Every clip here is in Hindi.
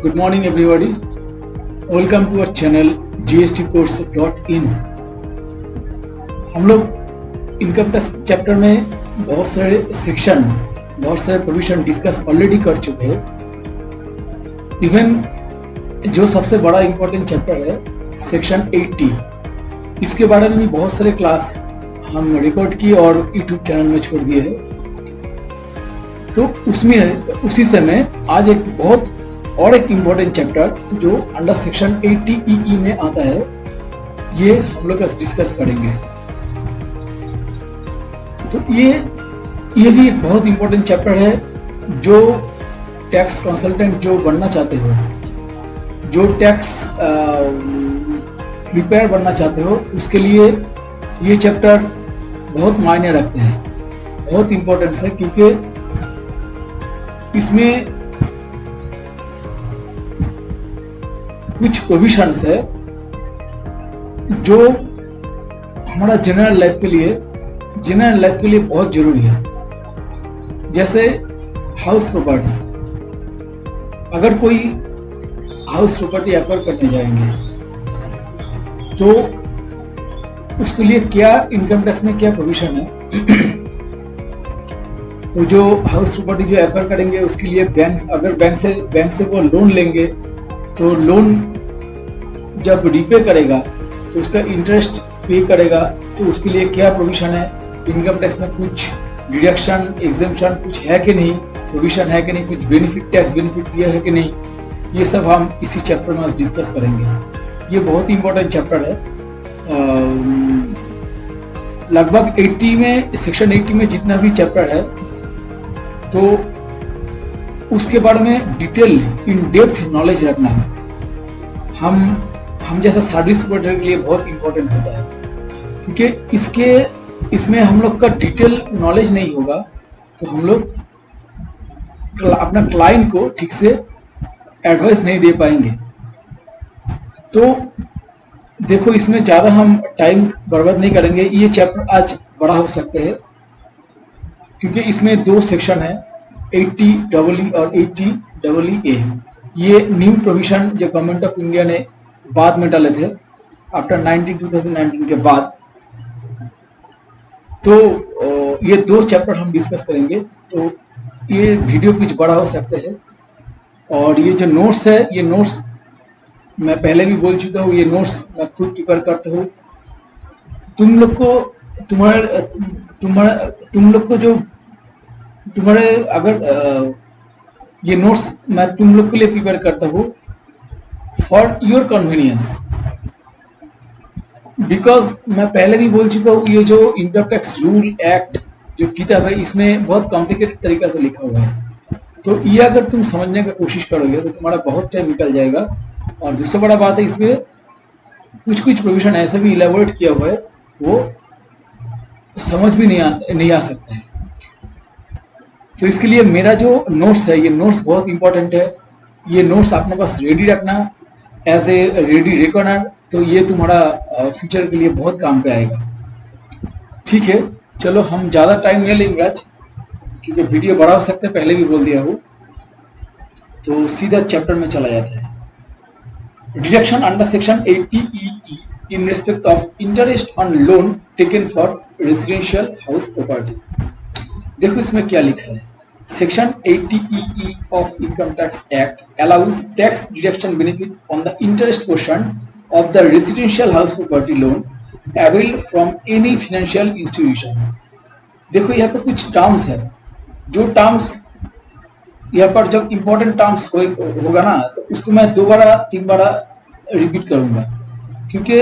Good morning, everybody. Welcome to our channel gstcourse.in. हम लोग इनकम टैक्स चैप्टर में बहुत सारे सेक्शन, बहुत सारे प्रोविजन डिस्कस ऑलरेडी कर चुके हैं. इवन जो सबसे बड़ा इंपॉर्टेंट चैप्टर है सेक्शन 80, इसके बारे में भी बहुत सारे क्लास हम रिकॉर्ड किए और यूट्यूब चैनल में छोड़ दिए हैं. तो उसमें उसी समय आज एक इम्पोर्टेंट चैप्टर जो अंडर सेक्शन 80 में आता है, ये हम लोग डिस्कस करेंगे. तो ये भी एक बहुत इम्पोर्टेंट चैप्टर है. जो टैक्स कंसल्टेंट जो बनना चाहते हो, जो टैक्स प्रिपेयर बनना चाहते हो, उसके लिए ये चैप्टर बहुत मायने रखते हैं, बहुत इम्पोर्टेंट है. क्योंकि इसमें कुछ प्रोविजंस है जो हमारा जनरल लाइफ के लिए बहुत जरूरी है. जैसे हाउस प्रॉपर्टी. अगर कोई हाउस प्रॉपर्टी एक्वायर करने जाएंगे तो उसके लिए क्या इनकम टैक्स में क्या प्रोविजन है. वो जो हाउस प्रॉपर्टी जो एक्वायर करेंगे उसके लिए बैंक से वो लोन लेंगे, तो लोन जब रिपे करेगा तो उसका इंटरेस्ट पे करेगा, तो उसके लिए क्या प्रोविजन है. इनकम टैक्स में कुछ डिडक्शन, एग्जेम्पशन कुछ है कि नहीं, प्रोविजन है कि नहीं, कुछ टैक्स बेनिफिट दिया है कि नहीं, ये सब हम इसी चैप्टर में डिस्कस करेंगे. ये बहुत ही इंपॉर्टेंट चैप्टर है. लगभग 80 में, सेक्शन 80 में जितना भी चैप्टर है, तो उसके बारे में डिटेल इन डेप्थ नॉलेज रखना है. हम जैसा सर्विस प्रोवाइडर के लिए बहुत इंपॉर्टेंट होता है. क्योंकि इसमें हम लोग का डिटेल नॉलेज नहीं होगा तो हम लोग अपना क्लाइंट को ठीक से एडवाइस नहीं दे पाएंगे. तो देखो, इसमें ज़्यादा हम टाइम बर्बाद नहीं करेंगे. ये चैप्टर आज बड़ा हो सकते हैं क्योंकि इसमें 2 सेक्शन है, 80EE और 80EA. ये न्यू प्रोविजन जो गवर्नमेंट ऑफ इंडिया ने बाद में डाले थे आफ्टर 2019 के बाद. तो ये 2 चैप्टर हम डिस्कस करेंगे. तो ये वीडियो कुछ बड़ा हो सकते हैं. और ये जो नोट्स है, ये नोट्स मैं पहले भी बोल चुका हूँ, ये नोट्स मैं खुद प्रिपेयर करता हूँ. तुम लोग को जो तुम्हारे अगर ये नोट्स मैं तुम लोग के लिए प्रिपेयर करता हूँ फॉर योर कन्वीनियंस. बिकॉज मैं पहले भी बोल चुका हूँ, ये जो इनकम टैक्स रूल एक्ट जो किताब है, इसमें बहुत कॉम्प्लिकेटेड तरीका से लिखा हुआ है. तो ये अगर तुम समझने की कोशिश करोगे तो तुम्हारा बहुत टाइम निकल जाएगा. और दूसरा बड़ा बात है, इसमें कुछ प्रोविजन ऐसे भी इलेबोरेट किया हुआ है, वो समझ भी नहीं आ सकता है. तो इसके लिए मेरा जो नोट्स है, ये नोट्स बहुत इंपॉर्टेंट है. ये नोट्स अपने पास रेडी रखना एज ए रेडी रिकॉर्डर. तो ये तुम्हारा फ्यूचर के लिए बहुत काम पे आएगा. ठीक है, चलो हम ज़्यादा टाइम नहीं लेंगे आज क्योंकि वीडियो बड़ा हो सकता है, पहले भी बोल दिया हूँ. तो सीधा चैप्टर में चला जाता है. Deduction under section 80EE in respect of interest on loan taken for residential house property. देखो इसमें क्या लिखा है. Section 80EE of income tax act allows tax deduction benefit on the interest portion of the residential house property loan availed from any financial institution. देखो यहाँ पे कुछ टर्म्स है, जो टर्म्स यहाँ पर जब इंपॉर्टेंट टर्म्स होगा ना, तो उसको मैं 2-3 बार रिपीट करूंगा. क्योंकि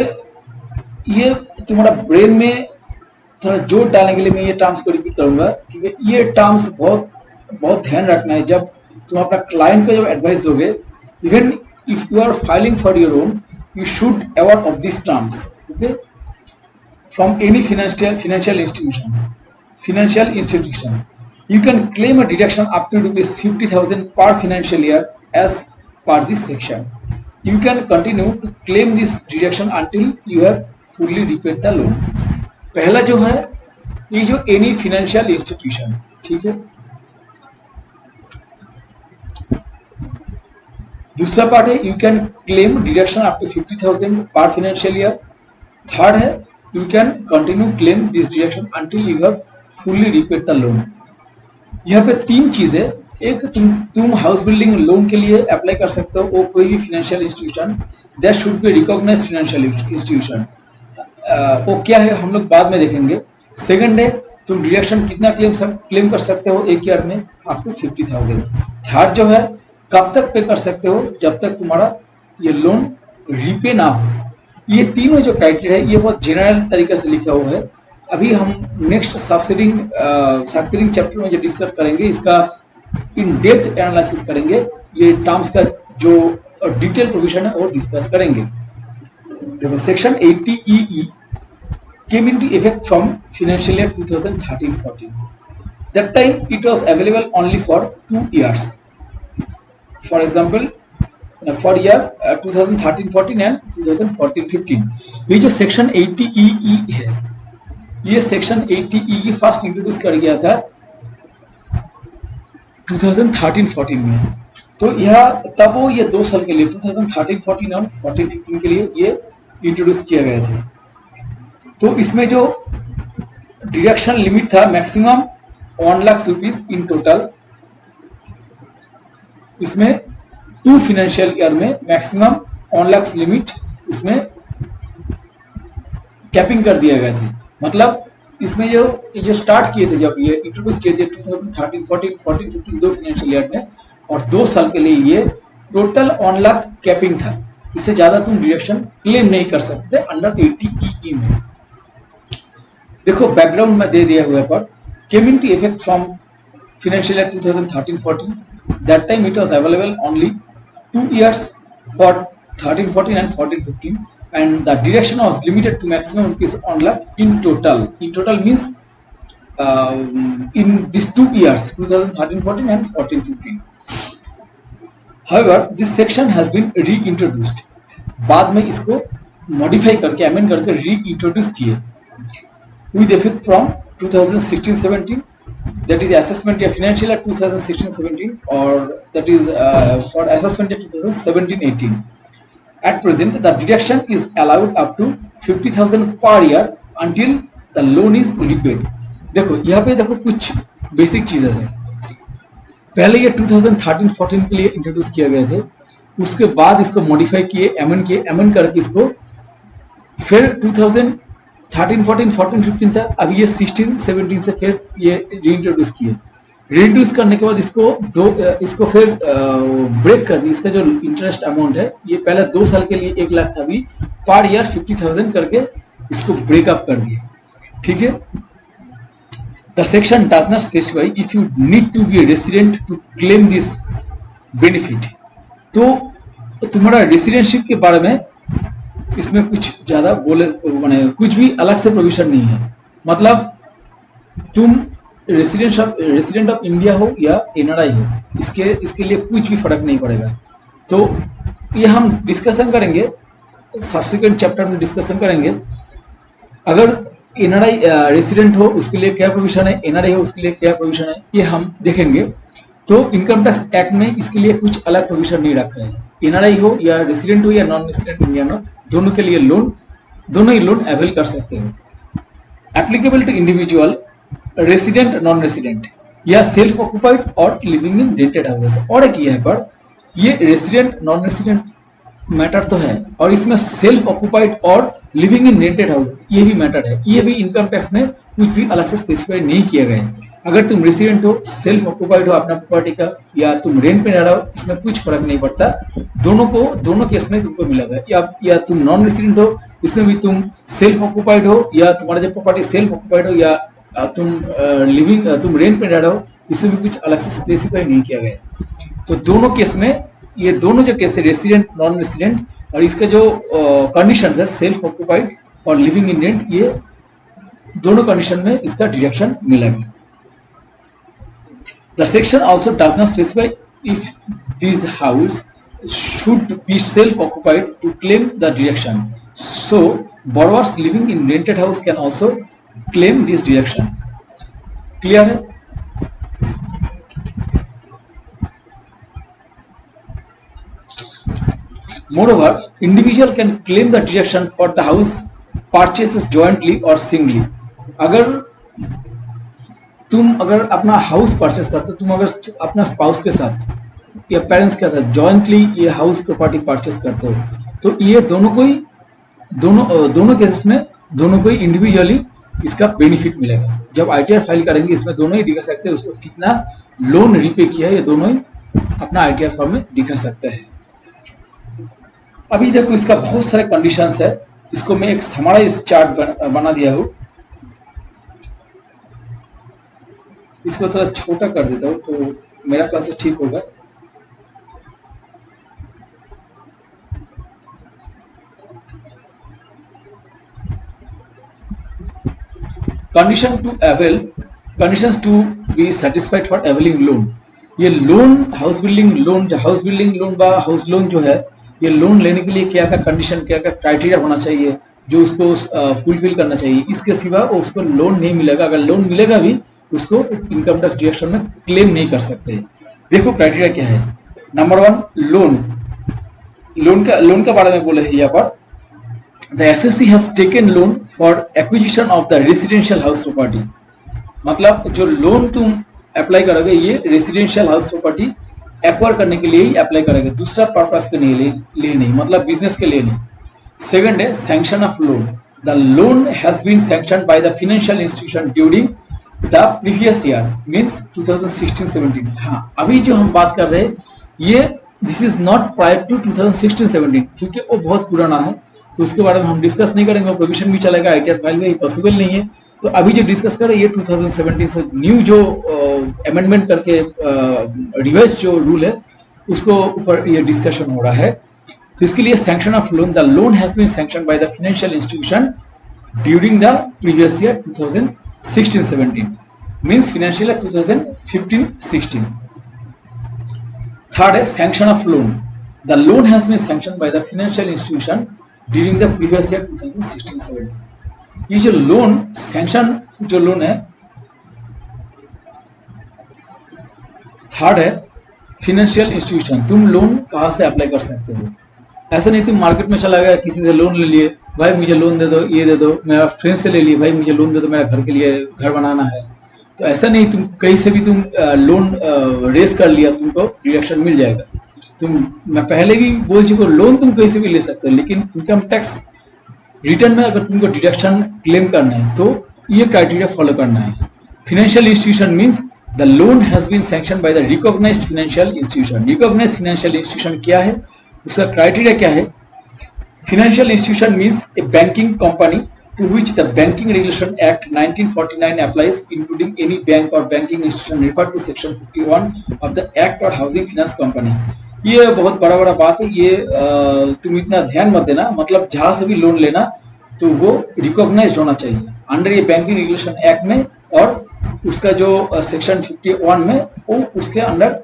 ये तुम्हारा ब्रेन में थोड़ा जोर डालने के लिए मैं ये टर्म्स को रिपीट करूंगा. क्योंकि ये टर्म्स बहुत ध्यान रखना है जब तुम अपना क्लाइंट को जब एडवाइस दोगे. Even if you are filing for your own, you should avoid of this terms. Okay, from any financial institution you can claim a deduction up to rupees 50,000 per financial year as per this section. You can continue to claim this deduction until you have fully repaid the loan. पहला जो है ये जो एनी फाइनेंशियल इंस्टीट्यूशन, ठीक है, दूसरा पार्ट है you can claim deduction up to 50,000 पर फाइनेंशियल ईयर। थर्ड है you can continue claim this deduction until you have fully repaid the loan. यहाँ पे तीन चीजें, एक तुम हाउस बिल्डिंग लोन के लिए अप्लाई कर सकते हो, वो कोई भी financial institution that should be recognised financial institution. वो क्या है हम लोग बाद में देखेंगे। सेकंड है तुम डिडक्शन कितना क्लेम कर सकते हो एक ईयर में, अप टू 50,000। थर्ड जो है कब तक पे कर सकते हो, जब तक तुम्हारा ये लोन रीपे ना हो। ये तीनों जो क्राइटेरिया है ये बहुत जनरल तरीके से लिखा हुआ है। अभी हम नेक्स्ट सक्सीडिंग चैप्टर में जो डिस्कस करेंगे इसका इन डेप्थ एनालिसिस करेंगे, ये टर्म्स का जो डिटेल प्रोविजन है वो डिस्कस करेंगे। देखो section 80EE came into effect from financial year 2013-14. That time it was available only for 2 years. For example, for year 2013-14 and 2014-15. ये जो सेक्शन 80EE है, ये सेक्शन 80EE फर्स्ट इंट्रोड्यूस कर गया था 2013-14 में। तो यह तब वो ये 2 साल के लिए 2013-14 और 14-15 के लिए ये इंट्रोड्यूस किया गया था। तो इसमें जो डिडक्शन लिमिट था maximum 1 lakh rupees in total, इसमें 2 फाइनेंशियल ईयर में मैक्सिमम 1 लाख लिमिट उसमें कैपिंग कर दिया गया था। मतलब इसमें जो स्टार्ट किए थे, जब ये इंट्रोड्यूस किए थे 2013-14, 14-15 2 फाइनेंशियल ईयर में, और 2 साल के लिए ये टोटल 1 लाख कैपिंग था। इससे ज्यादा तुम डिडक्शन क्लेम नहीं कर सकते थे अंडर 80EE में। देखो बैकग्राउंड में दे दिया हुआ पर came into effect from financial year 2013-14। That time it was available only 2 years for 13-14 and 14-15, and the deduction was limited to maximum rupees 1 lakh in total. In total means in these 2 years 2013-14 and 14-15. However, this section has been reintroduced. बाद में इसको मॉडिफाई करके अमेंड करके रीइंट्रोड्यूस किए with effect from 2016-17, that is assessment year financial year 2016-17, or that is for assessment year 2017-18. At present the deduction is allowed up to 50,000 per year until the loan is repaid. देखो यहाँ पे देखो कुछ बेसिक चीजें हैं। पहले ये 2013-14 के लिए इंट्रोड्यूस किया गया थे, उसके बाद इसको मॉडिफाई किए, अमेंड करके इसको फिर 2013-14, 14-15 था, अभी ये 16-17 से फिर ये रीइंट्रोड्यूस किए। रीइंट्रोड्यूस करने के बाद इसको फिर ब्रेक कर दी। इसका जो इंटरेस्ट अमाउंट है ये पहले 2 साल के लिए 1 लाख था, अभी पर ईयर 50,000 करके इसको ब्रेकअप कर दिया। ठीक है। The section does not specify if you need to be a resident to claim this benefit. तो तुम्हारा रेसिडेंटशिप के बारे में इसमें कुछ ज्यादा कुछ भी अलग से प्रोविजन नहीं है। मतलब तुम रेसिडेंट ऑफ इंडिया हो या एनआरआई हो, इसके लिए कुछ भी फर्क नहीं पड़ेगा। तो ये हम डिस्कशन करेंगे, सब्सिक्वेंट चैप्टर में डिस्कशन करेंगे। अगर एनआरआई रेसिडेंट हो उसके लिए क्या प्रोविजन है, एनआरआई हो उसके लिए क्या प्रोविजन है, ये हम देखेंगे। तो इनकम टैक्स एक्ट में इसके लिए कुछ अलग प्रोविजन नहीं रखा है। एनआरआई हो या रेसिडेंट हो या नॉन रेसिडेंट इंडियन हो, दोनों के लिए दोनों ही लोन अवेल कर सकते हो। Applicable to individual, resident, non resident या सेल्फ ऑक्युपाइड और लिविंग इन रेंटेड हाउसेस। और एक ये है पर ये रेसिडेंट नॉन रेसिडेंट मैटर तो है, और इसमें सेल्फ ऑक्युपाइड और लिविंग इन रेंटेड हाउस ये भी मैटर है। ये भी इनकम टैक्स में कुछ भी अलग से स्पेसिफाई नहीं किया गया है। अगर तुम रेसिडेंट हो, सेल्फ ऑक्युपाइड हो अपना प्रॉपर्टी का, या तुम रेंट पे रह रहे हो, इसमें कुछ फर्क नहीं पड़ता। दोनों केस में तुमको मिलेगा। या तुम नॉन रेसिडेंट हो, इसमें भी तुम सेल्फ ऑक्युपाइड हो या तुम्हारा जो प्रॉपर्टी सेल्फ ऑक्युपाइड हो, या तुम रेंट पे रह रहे हो, इसमें भी कुछ अलग से स्पेसिफाई नहीं किया गया। तो दोनों केस में ये दोनों जो केस है रेसिडेंट नॉन रेसिडेंट, और इसका जो कंडीशंस है सेल्फ ऑक्युपाइड और लिविंग इन रेंट, ये दोनों कंडीशन में इसका डिडक्शन मिलेगा। The section also does not specify if this house should be self occupied to claim the deduction, so borrowers living in rented house can also claim this deduction. Clear है? Moreover, individual can claim the deduction for the house purchases jointly or singly. अगर तुम अपना हाउस परचेस करते हो, तुम अगर अपना स्पाउस के साथ या पेरेंट्स के साथ जॉइंटली ये हाउस प्रॉपर्टी परचेस करते हो, तो ये दोनों केसेस में दोनों को इंडिविजुअली इसका बेनिफिट मिलेगा। जब आईटीआर फाइल करेंगे इसमें दोनों ही दिखा सकते हैं उसको कितना लोन रीपे किया है, ये दोनों ही अपना आईटीआर फॉर्म में दिखा सकते हैं। अभी देखो इसका बहुत सारे कंडीशंस है, इसको मैं एक समराइज चार्ट बना दिया हूँ। इसको थोड़ा छोटा कर देता हूँ तो मेरा ख्याल से ठीक होगा। Conditions to be satisfied for availing loan. ये लोन हाउस बिल्डिंग लोन बा हाउस लोन जो है, ये लोन लेने के लिए क्या क्या कंडीशन, क्या क्या क्राइटेरिया होना चाहिए जो उसको फुलफिल करना चाहिए। इसके सिवा उसको लोन नहीं मिलेगा। अगर लोन मिलेगा भी उसको इनकम टैक्स डिडक्शन में क्लेम नहीं कर सकते। देखो क्राइटेरिया क्या है। नंबर 1, लोन का बारे में बोले हैं यहाँ पर। The assessee has taken loan for acquisition of the residential house property. मतलब जो लोन तुम अप्लाई करोगे ये रेसिडेंशियल हाउस प्रॉपर्टी एक्वायर करने के लिए ही अप्लाई करोगे, दूसरा पर्पस के लिए नहीं, मतलब बिजनेस के लिए नहीं। सेकंड है sanction of loan. The loan has been sanctioned by the financial institution during the previous year, means 2016-17। हाँ, अभी जो हम बात कर रहे हैं ये this is not prior to 2016-17, क्योंकि वो बहुत पुराना है तो उसके बारे में हम डिस्कस नहीं करेंगे। प्रोविजन भी चलेगा आईटीआर फाइल में, पॉसिबल नहीं है। तो अभी जो डिस्कस करें ये 2017 से न्यू जो अमेंडमेंट करके रिवाइज जो रूल है उसको ऊपर ये डिस्कशन हो रहा है। तो इसके लिए sanction of loan, the loan has been sanctioned by the financial institution during the previous year 2016-17, means financial year 2015-16। Third है sanction of loan. The loan has been sanctioned by the financial institution during the previous year 2016-17। ये जो लोन सैंक्शन जो लोन है, थर्ड है फाइनेंशियल इंस्टीट्यूशन। तुम लोन कहाँ से अप्लाई कर सकते हो। ऐसा नहीं तुम मार्केट में चला गया, किसी से लोन ले लिए, भाई मुझे लोन दे दो, ये दे दो। मेरा फ्रेंड से ले लिए, भाई मुझे लोन दे दो, मेरा घर के लिए घर बनाना है। तो ऐसा नहीं, तुम कहीं से भी तुम लोन रेस कर लिया, तुमको डिडक्शन मिल जाएगा। मैं पहले भी बोल चुका, लोन तुम कहीं से भी ले सकते हो, लेकिन इनकम टैक्स रिटर्न में अगर तुमको डिडक्शन क्लेम करना है तो ये क्राइटेरिया फॉलो करना है। Financial institution means the loan has been sanctioned by the recognised financial institution. Recognised financial institution क्या है, उसका क्राइटेरिया क्या है। Financial institution means a banking company to which the Banking Regulation Act 1949 applies, including any bank or banking institution referred to section 51 of the Act or Housing Finance Company। ये बहुत बड़ा बात है, ये तुम इतना ध्यान मत देना। मतलब जहां से भी लोन लेना तो वो रिकॉग्नाइज्ड होना चाहिए अंडर ये बैंकिंग रेगुलेशन एक्ट में, और उसका जो सेक्शन 51 में वो उसके अंडर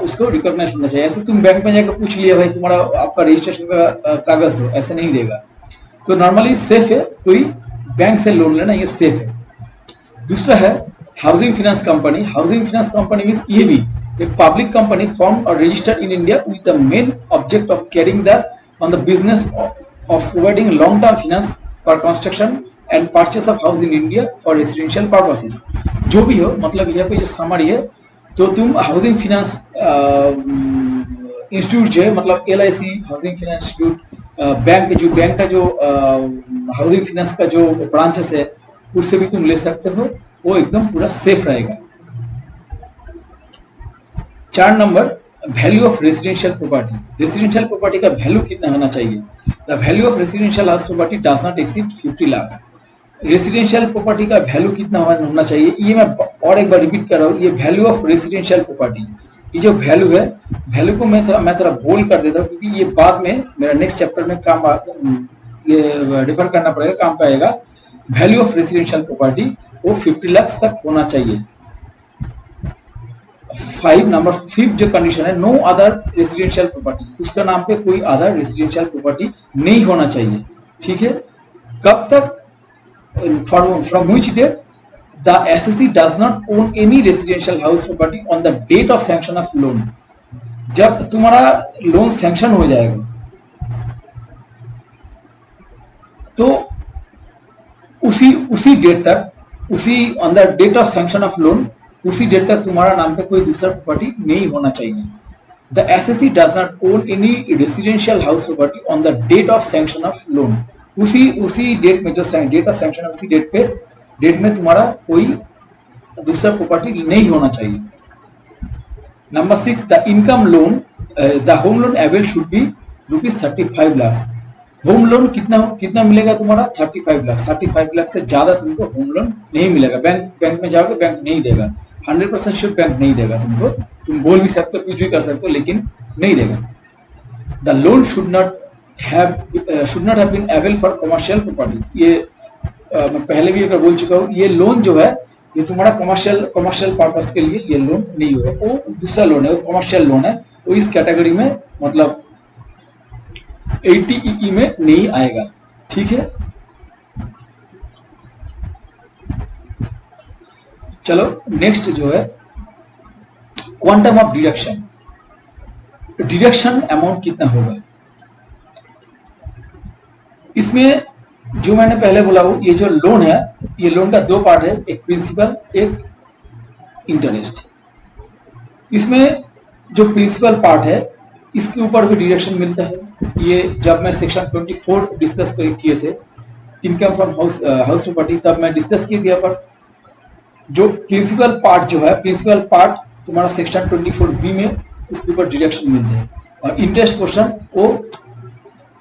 उसको रिकॉग्नाइज होना चाहिए। ऐसे तुम बैंक में जाकर पूछ लिया भाई तुम्हारा आपका रजिस्ट्रेशन का कागज दो, ऐसे नहीं देगा। तो नॉर्मली सेफ है, कोई बैंक से लोन लेना ये सेफ है। दूसरा है housing finance company. Housing finance company means ये भी एक पब्लिक कंपनी फॉर्म और registered in India with the main object of carrying the on the business of providing long term finance for construction and purchase of house in India for residential purposes. जो भी हो, मतलब यहाँ पे जो समरी है, तो तुम हाउसिंग फाइनेंस इंस्टीट्यूट जो है, मतलब LIC housing finance institute, bank का जो हाउसिंग फाइनेंस का जो ब्रांचेस है उससे भी तुम ले सकते हो, वो एकदम पूरा सेफ रहेगा। 4 number value of residential property. Residential property का वैल्यू कितना होना चाहिए। The value of residential house property does not exceed 50 lakh. Residential property का वैल्यू कितना होना चाहिए, ये मैं और एक बार रिपीट कर रहा हूँ। ये वैल्यू ऑफ रेसिडेंशियल प्रॉपर्टी, ये जो वैल्यू है, वैल्यू को मैं थोड़ा बोल्ड कर देता हूँ, क्योंकि ये बाद में मेरा नेक्स्ट चैप्टर में काम ये रेफर करना पड़ेगा, काम पे आएगा। वैल्यू ऑफ रेसिडेंशियल प्रॉपर्टी वो 50 लाख तक होना चाहिए। 5 जो कंडीशन है, नो अदर रेसिडेंशियल प्रॉपर्टी, उसका नाम पे कोई अदर रेसिडेंशियल प्रॉपर्टी नहीं होना चाहिए। ठीक है, कब तक, from which date the SSC does not own any residential house property on the date of sanction of loan। जब तुम्हारा लोन सैंक्शन हो जाएगा तो उसी उसी डेट तक, उसी on the date of sanction of loan, उसी डेट तक तुम्हारा नाम पे कोई दूसरा प्रॉपर्टी नहीं होना चाहिए। The SSC does not own any residential house property on the date of sanction of loan. उसी डेट में, जो डेट ऑफ सैंक्शन, उसी डेट में तुम्हारा कोई दूसरा प्रॉपर्टी नहीं होना चाहिए। Number 6, the income loan, the home loan average should be ₹35 lakh. Home loan कितना मिलेगा तुम्हारा? 35 लाख। 35 लाख से ज्यादा तुमको होम लोन नहीं मिलेगा। बैंक में जाओगे, बैंक नहीं देगा, 100% श्योर बैंक नहीं देगा तुमको। तुम बोल भी सकते हो, कुछ भी कर सकते हो, लेकिन नहीं देगा। The loan should not have been avail for commercial properties. ये मैं पहले भी अगर बोल चुका हूँ, ये लोन जो है ये तुम्हारा कमर्शियल पर्पस के लिए ये लोन नहीं होगा। वो दूसरा लोन है, वो कमर्शियल लोन है, वो इस कैटेगरी में मतलब 80EE में नहीं आएगा। ठीक है, चलो नेक्स्ट जो है quantum of deduction. Deduction amount कितना होगा? इसमें जो मैंने पहले बोला वो, ये जो लोन है, ये लोन का दो पार्ट है, एक प्रिंसिपल, एक इंटरेस्ट। इसमें जो प्रिंसिपल पार्ट है इसके ऊपर भी डिडक्शन मिलता है। ये जब मैं सेक्शन 24 डिस्कस किए थे, इनकम फ्रॉम हाउस प्रॉपर्टी, तब मैं डिस्कस किए थे। यहाँ पर जो प्रिंसिपल पार्ट जो है, प्रिंसिपल पार्ट तुम्हारा सेक्शन 24B में उसके ऊपर डिडक्शन मिलते हैं, और इंटरेस्ट पोर्शन को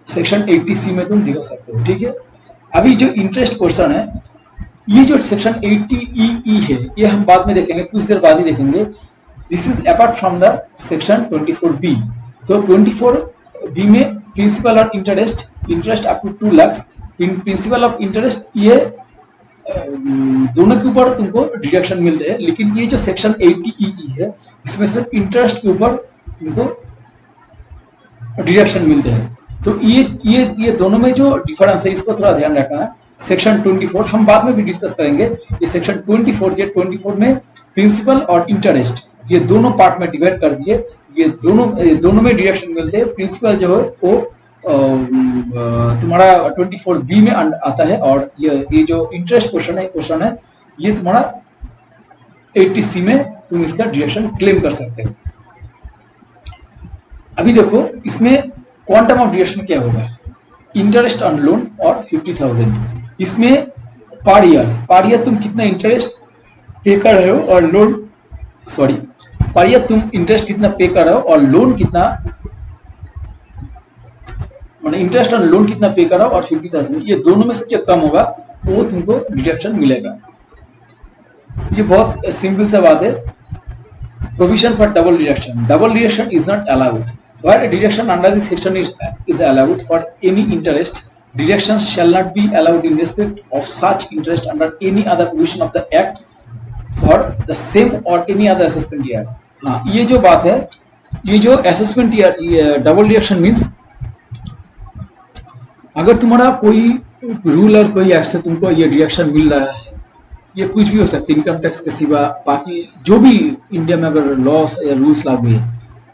सेक्शन 80C में तुम दिखा सकते हो। ठीक है, अभी जो इंटरेस्ट पोर्शन है, ये जो सेक्शन 80EE है, ये हम बाद में देखेंगे, कुछ देर बाद ही देखेंगे। This is apart from the section 24B। तो 24B में प्रिंसिपल और interest up to 2 lakh, principal of interest, ये दोनों के ऊपर तुमको डिडक्शन मिलते हैं। लेकिन ये जो सेक्शन 80EE है, इसमें सिर्फ इंटरेस्ट के ऊपर तुमको डिडक्शन मिलते हैं। तो ये दोनों में जो डिफरेंस है, इसको थोड़ा ध्यान रखना है। सेक्शन 24 हम बाद में भी डिस्कस करेंगे। ये सेक्शन 24 में प्रिंसिपल और इंटरेस्ट ये दोनों पार्ट में डिवाइड कर दिए। ये दोनों में डिडक्शन मिलते हैं। प्रिंसिपल जो है वो तुम्हारा 24B में आता है, और ये जो इंटरेस्ट क्वेश्चन है ये तुम्हारा 80C में तुम इसका डिडक्शन क्लेम कर सकते हो। अभी देखो इसमें क्वांटम ऑफ डिडक्शन क्या होगा। इंटरेस्ट ऑन लोन और 50,000, इसमें पर ईयर तुम कितना इंटरेस्ट पे कर रहे हो और लोन, सॉरी, पर ईयर तुम इंटरेस्ट कितना पे कर रहे हो और लोन कितना, मतलब इंटरेस्ट ऑन लोन कितना पे कर रहा हो और 50,000, ये दोनों में से जो कम होगा वो तुमको डिडक्शन मिलेगा। ये बहुत सिंपल सा बात है। Provision for double deduction is not allowed. Where a deduction under this section is allowed for any interest, deduction shall not be allowed in respect of such interest under any other provision of the act for the same or any other assessment year। हाँ, ये जो बात है, ये जो assessment year, double deduction means अगर तुम्हारा कोई रूल और कोई एक्ट से तुमको ये डिडक्शन मिल रहा है, ये कुछ भी हो सकती है इनकम टैक्स के सिवा, बाकी जो भी इंडिया में अगर लॉस या रूल्स लागू है,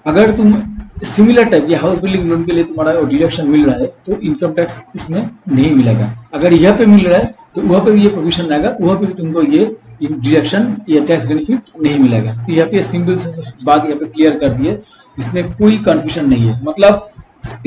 अगर तुम सिमिलर टाइप या हाउस बिल्डिंग लोन के लिए तुम्हारा डिडक्शन मिल रहा है तो इनकम टैक्स इसमें नहीं मिलेगा। अगर यहाँ पे मिल रहा है तो वहाँ पे भी ये प्रोविजन रहेगा, वहाँ पे भी तुमको ये डिडक्शन या टैक्स बेनिफिट नहीं मिलेगा। तो यहाँ पे सिंपल से बात यहाँ पे क्लियर कर दी है, इसमें कोई कंफ्यूजन नहीं है। मतलब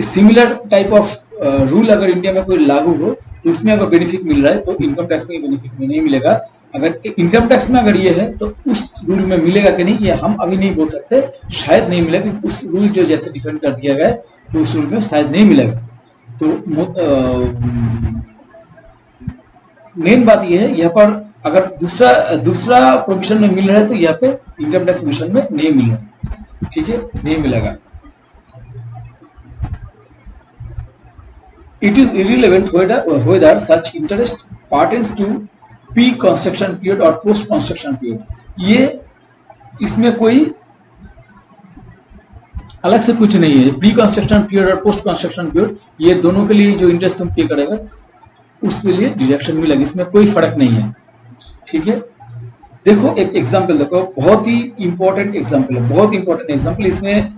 सिमिलर टाइप ऑफ रूल अगर इंडिया में कोई लागू हो तो उसमें अगर बेनिफिट मिल रहा है तो इनकम टैक्स में बेनिफिट में नहीं मिलेगा। अगर इनकम टैक्स में अगर ये है तो उस रूल में मिलेगा कि नहीं, ये हम अभी नहीं बोल सकते, शायद नहीं मिलेगा। उस रूल जो जैसे डिफाइन कर दिया गया है तो उस रूल में शायद नहीं मिलेगा। तो मेन बात ये है, यहाँ पर अगर दूसरा प्रोविजन में मिल रहा है तो यहाँ पे इनकम टैक्स प्रोविजन में नहीं मिल रहा। ठीक है, नहीं मिलेगा। It is irrelevant whether such interest pertains to pre-construction period or post-construction period। ये इसमें कोई अलग से कुछ नहीं है। प्री कंस्ट्रक्शन पीरियड और पोस्ट कंस्ट्रक्शन पीरियड, ये दोनों के लिए जो इंटरेस्ट तुम पे करेगा उसके लिए डिडक्शन मिलेगी, इसमें कोई फर्क नहीं है। ठीक है, देखो एक एग्जाम्पल देखो, बहुत ही इंपॉर्टेंट एग्जाम्पल है, बहुत इंपॉर्टेंट एग्जाम्पल। इसमें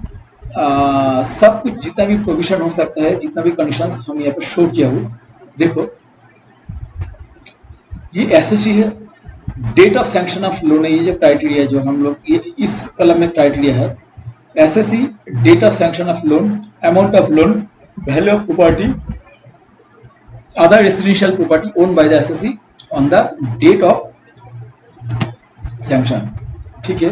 सब कुछ जितना भी प्रोविजन हो सकता है, जितना भी कंडीशंस हम यहाँ पे शो किया हो, देखो ये एसएससी है, date of sanction of loan है, ये जो क्राइटेरिया जो हम लोग ये इस कलम में क्राइटेरिया है, SSC date of sanction of loan, amount of loan, value of property, other residential property own by the SSC on the date of sanction. ठीक है,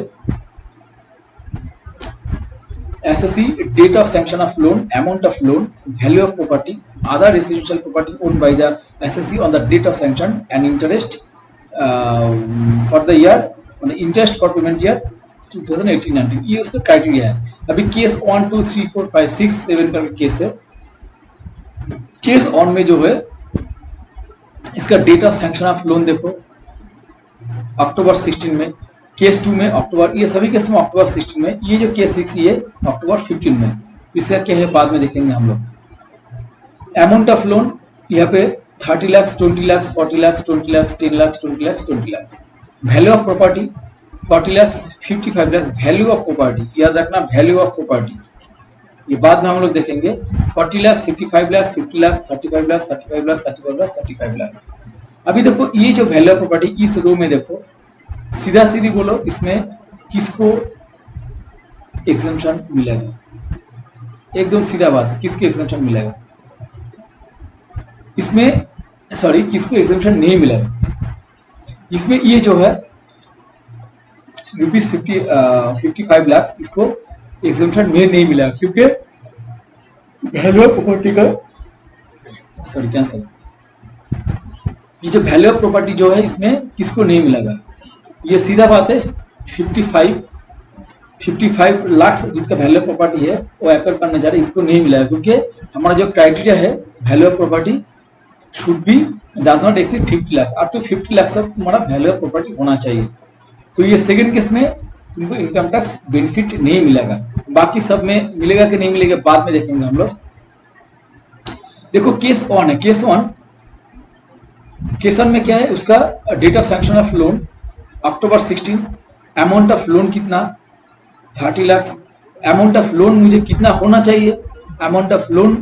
SSC date of sanction of loan, amount of loan, value of property, other residential property own by the SSC on the date of sanction and interest for the year, interest for payment year 2018-19, ये उसका क्राइटेरिया है। अभी केस 1 2 3 4 5 6 7 का केस है। केस 1 में जो है इसका date of sanction of loan देखो अक्टूबर 16 में, केस 2 में अक्टूबर, ये सभी केस में अक्टूबर 16 में, ये जो केस 6 ये अक्टूबर 15 में। इसका क्या है बाद में देखेंगे हम लोग। अमाउंट ऑफ लोन यहाँ पे 30 lakh, 20 lakh, 40 lakh, 20 lakh, 10 lakh, 20 lakh, 20 lakh. Value of property 40 lakh, 55 lakh, value of property, याद रखना वैल्यू ऑफ प्रॉपर्टी, ये बाद में हम लोग देखेंगे। 40 लाख, 55 लाख, 50 लाख, 35 लाख, 35 लाख, 35 लाख, 35 लाख। अभी देखो ये जो वैल्यू ऑफ प्रॉपर्टी इस रो में देखो, सीधा सीधी बोलो इसमें किसको एग्जम्पशन मिलेगा, एकदम सीधा बात है, किसको एग्जम्पशन मिलेगा इसमें, सॉरी किसको एग्जम्पशन नहीं मिलेगा इसमें। ये जो है रुपीज 55 लाख इसको एग्जम्पशन में नहीं मिला क्योंकि वैल्यू ऑफ प्रॉपर्टी का, सॉरी कैंसिल, ये जो वैल्यू ऑफ प्रॉपर्टी जो है इसमें किसको नहीं मिलेगा, ये सीधा बात है। 55 लाख जिसका वैल्यू ऑफ प्रॉपर्टी है वो एक्वायर करना चाह रहे, इसको नहीं मिलेगा क्योंकि हमारा जो क्राइटेरिया है value of property should be does not exceed 50 lakh, up to 50 lakh तक तुम्हारा वैल्यू ऑफ प्रॉपर्टी होना चाहिए। तो ये सेकंड केस में तुमको इनकम टैक्स बेनिफिट नहीं मिलेगा, बाकी सब में मिलेगा कि नहीं मिलेगा बाद में देखेंगे हम लोग। देखो केस 1 है, केस 1 में क्या है, उसका date of sanction of loan October 16, amount of loan कितना 30 लाख, अमाउंट ऑफ लोन मुझे कितना होना चाहिए, अमाउंट ऑफ लोन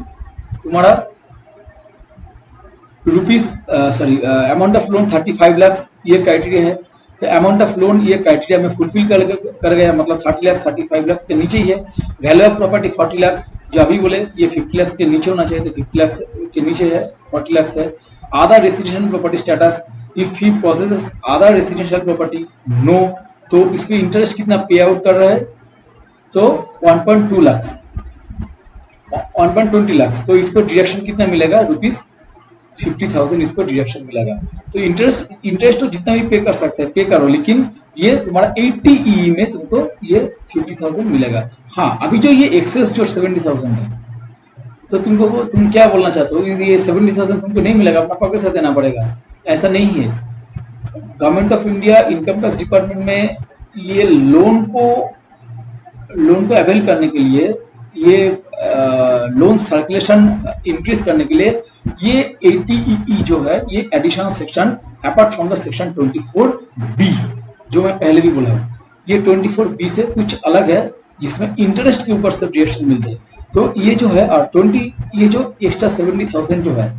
तुम्हारा अमाउंट ऑफ लोन 35 लाख, ये क्राइटेरिया है। तो अमाउंट ऑफ लोन ये क्राइटेरिया में फुलफिल कर गया, मतलब 30 लाख 35 लाख के नीचे ही है। वैल्यू ऑफ प्रॉपर्टी 40 लाख, जो अभी बोले ये 50 लाख के नीचे होना चाहिए, तो 50 लाख के नीचे है, 40 लाख है। Other residential property status, if he possesses other residential property no, तो इसके इंटरेस्ट कितना पे आउट कर रहा है, तो 1.2 लाख, 1.20 लाख, तो इसको डिडक्शन कितना मिलेगा, रुपीज 50,000 इसको डिडक्शन मिलेगा। तो इंटरेस्ट तो जितना भी पे कर सकते हैं पे करो, लेकिन ये तुम्हारा 80 में तुमको ये 50,000 मिलेगा। हाँ, अभी जो ये एक्सेस जो 70,000 है, तो तुम क्या बोलना चाहते हो, ये 70,000 तुमको नहीं मिलेगा, अपना पॉकेट से देना पड़ेगा, ऐसा नहीं है। Government of India income tax department में ये लोन को अवेल करने के लिए, ये लोन सर्कुलेशन इंक्रीज करने के लिए ये 80EE जो है ये additional section apart from the section 24B जो मैं पहले भी बोला हूँ, ये 24B से कुछ अलग है जिसमें इंटरेस्ट के ऊपर से डिडक्शन मिलते हैं। तो ये जो है और 20 ये जो एक्स्ट्रा 70,000 जो है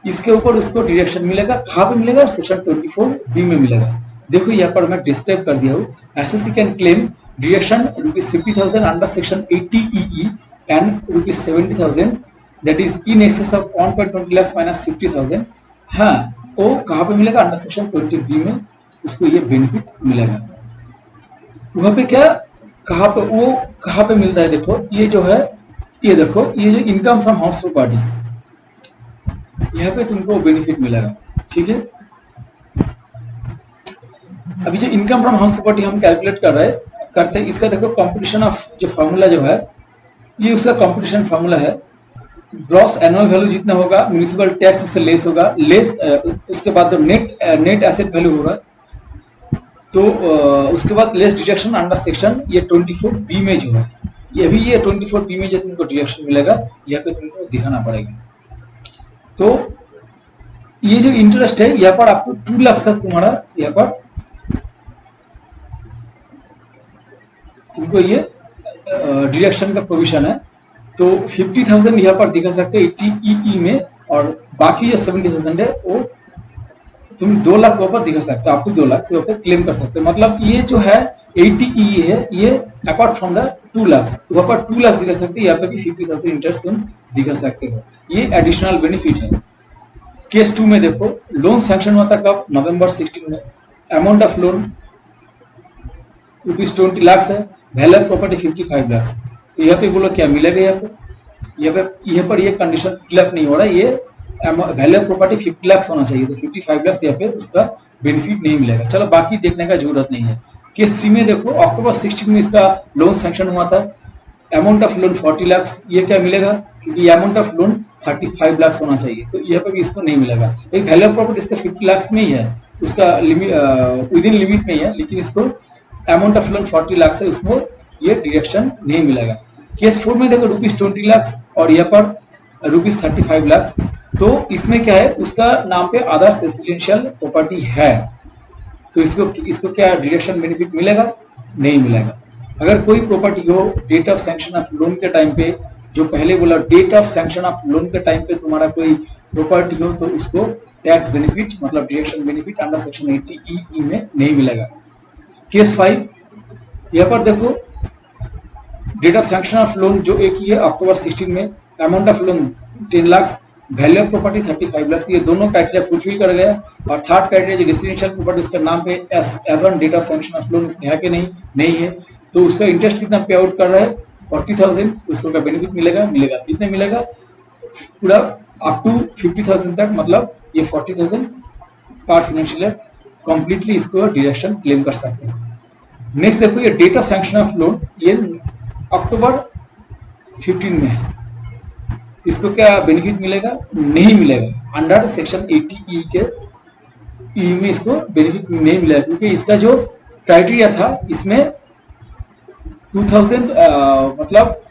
इसके ऊपर उसको डिडक्शन मिलेगा, कहाँ पे मिलेगा, सेक्शन 24B में मिलेगा। देखो यहाँ पर मैं डिस्क्राइब कर दिया हूँ, SSC can claim deduction ₹50,000 under section 80EE and ₹70,000 that is in excess of 1.20 lakhs minus 50,000। हाँ, वो कहाँ पे मिलेगा, अंडर सेक्शन 20B में उसको ये बेनिफिट मिलेगा। वहाँ पे क्या, कहाँ पे मिलता है, देखो ये जो है, ये देखो ये जो इनकम फ्रॉम हाउस प्रॉपर्टी, यहाँ पे तुमको बेनिफिट मिलेगा। ठीक है, अभी जो इनकम फ्रॉम हाउस प्रॉपर्टी हम कैलकुलेट करते हैं, इसका देखो कंपटीशन ऑफ जो फार्मूला जो है, ये उसका कंपटीशन फार्मूला है। ग्रॉस एनुअल वैल्यू जितना होगा, म्युनिसिपल टैक्स उससे लेस होगा, उसके बाद तो नेट एसेट वैल्यू होगा, तो उसके बाद लेस डिडक्शन अंडर सेक्शन ये 24B में जो है, ये भी ये 24B में जो तुमको डिडक्शन मिलेगा, यहाँ पे तुमको दिखाना पड़ेगा। तो ये जो इंटरेस्ट है यहाँ पर आपको 2 लाख तक तुम्हारा यहाँ पर तुमको ये डिडक्शन का प्रोविजन है। तो 50,000 यहाँ पर दिखा सकते हो 80EE में, और बाकी जो 70,000 है वो तुम 2 लाख के ऊपर दिखा सकते हो, आप 2 लाख से ऊपर क्लेम कर सकते हो। मतलब ये जो है 80E है, ये अपार्ट फ्रॉम द 2 लाख, वहां पर 2 लाख दिखा सकते हो, यहाँ पे भी 50,000 इंटरेस्ट तुम दिखा सकते हो। ये एडिशनल बेनिफिट है। केस 2 में देखो, लोन सैंक्शन हुआ था कब? नवंबर 16 में। अमाउंट ऑफ लोन ₹20 लाख है, वैल्यू ऑफ प्रॉपर्टी 55 लाख। तो यहाँ पे बोलो क्या मिलेगा? यहाँ पर ये कंडीशन फिलअप नहीं हो रहा है, ये वैल्यू ऑफ प्रॉपर्टी 50 लाख होना चाहिए, तो 55 लाख यहाँ पे उसका बेनिफिट नहीं मिलेगा। चलो बाकी देखने का जरूरत नहीं है। केस 3 में देखो, अक्टूबर 16 में इसका लोन सैंक्शन हुआ था, अमाउंट ऑफ लोन 40 लाख। ये क्या मिलेगा? क्योंकि अमाउंट ऑफ लोन 35 लाख होना चाहिए, तो यहाँ पे भी इसको नहीं मिलेगा। एक वैल्यू ऑफ प्रॉपर्टी इसका 50 लाख में ही है, उसका लिमिट विद इन लिमिट में ही है, लेकिन इसको अमाउंट ऑफ लोन 40 लाख से उसको ये डिडक्शन नहीं मिलेगा। केस 4 में देखो ₹20 लाख और यहाँ पर ₹35 लाख। तो इसमें क्या है, उसका नाम पे आदर्श रेसिडेंशियल प्रॉपर्टी है, तो इसको क्या डिडक्शन बेनिफिट मिलेगा? नहीं मिलेगा। अगर कोई प्रॉपर्टी हो date of sanction of loan के टाइम पे, जो पहले बोला date of sanction of loan के टाइम पे तुम्हारा कोई प्रॉपर्टी हो, तो उसको टैक्स बेनिफिट मतलब deduction benefit under section 80E में नहीं मिलेगा। केस 5, यहाँ पर देखो date of sanction of loan जो एक ही है अक्टूबर 16 में, amount of loan 10 lakh, value of property 35 lakh. ये दोनों क्राइटेरिया फुलफिल कर गया। और थर्ड क्राइटेरिया जो रेसिडेंशियल प्रॉपर्टी उसके नाम पे as on date of sanction of loan इसके है कि नहीं है, तो उसका इंटरेस्ट कितना पे आउट कर रहा है? 40,000। उसको का बेनिफिट मिलेगा कितने मिलेगा? पूरा अप टू 50,000 तक, मतलब ये 40,000 पर फाइनेंशियल ईयर कंप्लीटली इसको डिडक्शन क्लेम कर सकते हैं। नेक्स्ट देखो, ये date of sanction of loan ये अक्टूबर 15 में है, इसको क्या बेनिफिट मिलेगा? नहीं मिलेगा। अंडर सेक्शन 80E के में इसको बेनिफिट नहीं मिलेगा, क्योंकि इसका जो क्राइटेरिया था इसमें 2000 मतलब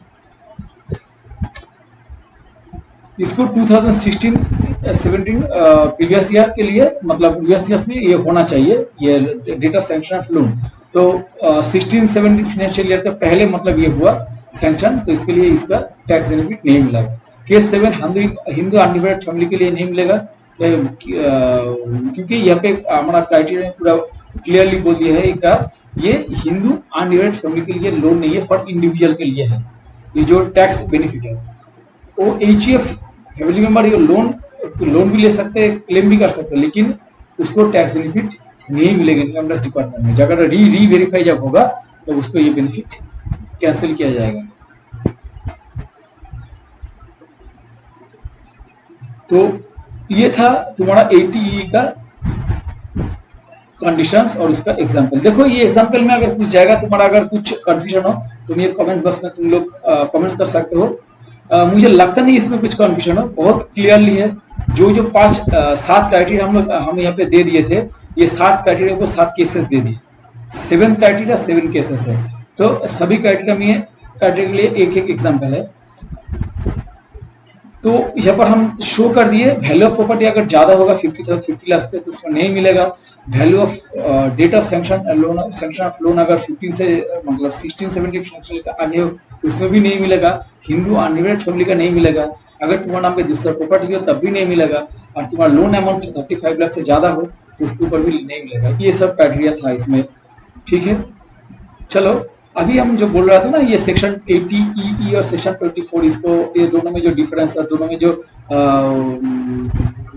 इसको 2016-17 प्रीवियस ईयर के लिए, मतलब प्रीवियस ईयर्स में ये होना चाहिए, ये date of sanction of loan. तो 16-17 फाइनेंशियल ईयर के पहले मतलब ये हुआ सैंक्शन, तो इसके लिए इसका टैक्स बेनिफिट नहीं मिलेगा। केस 7, हिंदू अनडिवाइडेड फैमिली के लिए नहीं मिलेगा, क्योंकि यहाँ पे हमारा क्राइटेरिया पूरा क्लियरली बोल दिया है का, ये हिंदू अनडिवाइडेड फैमिली के लिए लोन नहीं है, फॉर इंडिविजुअल के लिए है। ये जो टैक्स बेनिफिट है वो HUF फैमिली मेंबर ये लोन भी ले सकते हैं, क्लेम भी कर सकते हैं, लेकिन उसको टैक्स बेनिफिट नहीं मिलेगा इनकम टैक्स डिपार्टमेंट में। अगर री वेरीफाई जब होगा तो उसको ये बेनिफिट कैंसिल किया जाएगा। तो ये था तुम्हारा 80E का कंडीशंस और उसका एग्जांपल। देखो ये एग्जांपल में अगर कुछ जाएगा, तुम्हारा अगर कुछ कंफ्यूजन हो तुम ये कमेंट बॉक्स में तुम लोग कमेंट्स कर सकते हो। मुझे लगता नहीं इसमें कुछ कंफ्यूजन हो, बहुत क्लियरली है। जो 7 क्राइटेरिया हम यहाँ पे दे दिए थे, ये 7 क्राइटेरिया को 7 केसेस दे दिए। 7 क्राइटेरिया 7 केसेस है, तो सभी क्राइटेरिया में क्राइटेरिया के लिए एक एग्जाम्पल है। तो यहाँ पर हम शो कर दिए वैल्यू ऑफ प्रॉपर्टी अगर ज्यादा होगा 50 लाख पे तो उसको नहीं मिलेगा। Value of date of sanction of loan अगर 15 से मतलब 16-17 फाइनेंशियल का आगे हो तो उसमें भी नहीं मिलेगा। हिंदू अनडिवाइडेड फैमिली का नहीं मिलेगा। अगर तुम्हारे नाम पे दूसरा प्रॉपर्टी हो तब भी नहीं मिलेगा, और तुम्हारा लोन अमाउंट 35 लाख से ज्यादा हो तो उसके ऊपर भी नहीं मिलेगा। ये सब क्राइटेरिया था इसमें, ठीक है। चलो अभी हम जो बोल रहा था ना, ये सेक्शन 80EE और सेक्शन 24, इसको ये दोनों में जो डिफरेंस है, दोनों में जो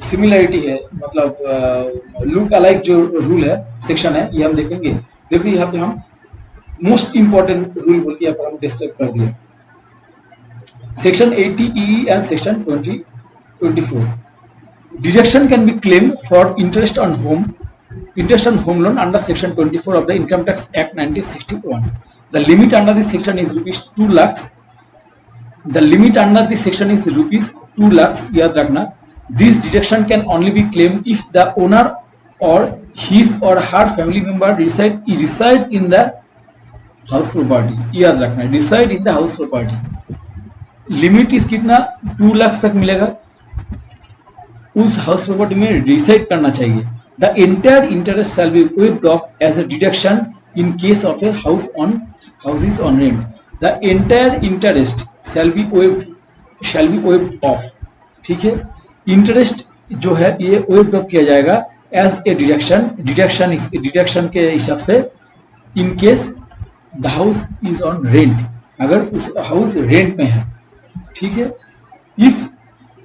सिमिलरिटी है, मतलब लुक अलाइक जो रूल है, सेक्शन है, ये हम देखेंगे। देखो यहाँ पे हम मोस्ट इंपॉर्टेंट रूल बोल के यहाँ पर हम डिस्कस कर दिए। Section 80EE and section 24 deduction can be claim for interest on home loan under section 24 of the Income Tax Act 1961. The limit under this section is ₹2 lakhs. The limit under this section is ₹2 lakhs. याद रखना। This deduction can only be claimed if the owner or his or her family member reside in the house property. याद रखना, reside in the house property. Limit इस कितना 2 लाख तक मिलेगा, उस हाउस प्रॉपर्टी में रिसाइड करना चाहिए। The entire interest shall be waived off as a deduction in case of a houses on rent. The entire interest shall be waived off, ठीक है। इंटरेस्ट जो है ये वेव्ड ऑफ किया जाएगा एज ए डिडक्शन के हिसाब से in case the house is on rent, अगर उस हाउस रेंट में है, ठीक है। If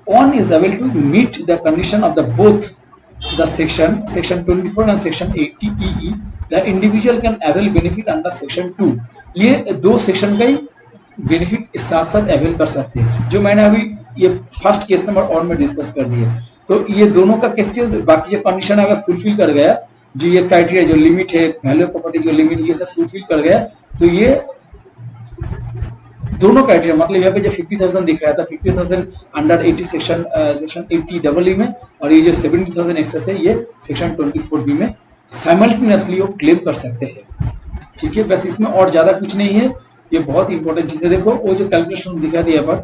on is avail to meet the condition of the both the section 24 and section 80 the individual can avail benefit under section 2। ये दो सेक्शन का ही बेनिफिट साथ साथ अवेल कर सकते हैं, जो मैंने अभी ये फर्स्ट केस नंबर और में डिस्कस कर दिया। तो ये दोनों का केस, बाकी जो कंडीशन अगर फुलफिल कर गया, जो ये क्राइटेरिया जो लिमिट है, वैल्यू प्रॉपर्टी जो लिमिट, ये सब फुलफिल कर गया, तो ये दोनों क्राइटेरिया, मतलब यहाँ पे जो 50,000 दिखाया था, 50,000 अंडर 80 सेक्शन 80 में, और ये जो 70,000 एक्सेस है ये सेक्शन 24 में साइमल्टेनियसली वो क्लेम कर सकते हैं, ठीक है। बस इसमें और ज्यादा कुछ नहीं है, ये बहुत इंपॉर्टेंट चीज है। देखो वो जो कैलकुलेशन दिखा दिया पर,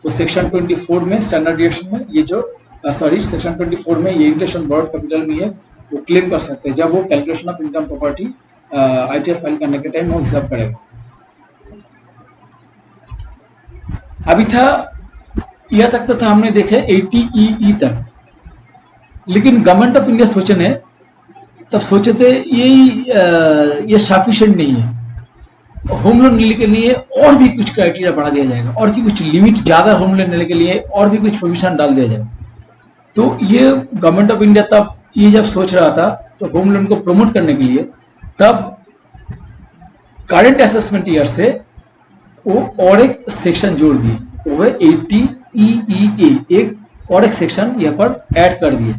तो सेक्शन 24 में स्टैंडर्ड डिडक्शन में ये जो सेक्शन 24 में ये इंटरेस्ट बॉर्ड कैपिटल में है, वो क्लेम कर सकते हैं जब वो calculation of income property ITR file करने के टाइम वो हिसाब करेगा। अभी था यह तक तो था, हमने देखे 80 तक, लेकिन गवर्नमेंट ऑफ इंडिया सोचे ने तब सोचे थे ये सफिशिएंट नहीं है, होम लोन लेने के लिए और भी कुछ क्राइटेरिया बढ़ा दिया जाएगा, और भी कुछ लिमिट ज्यादा होम लोन लेने के लिए और भी कुछ प्रोविजन डाल दिया जाएगा। तो ये गवर्नमेंट ऑफ इंडिया तब ये जब सोच रहा था, तो होम लोन को प्रमोट करने के लिए तब करंट असेसमेंट ईयर से वो और एक सेक्शन जोड़ दिए, वो है 80EEA, एक और एक सेक्शन यहाँ पर ऐड कर दिए।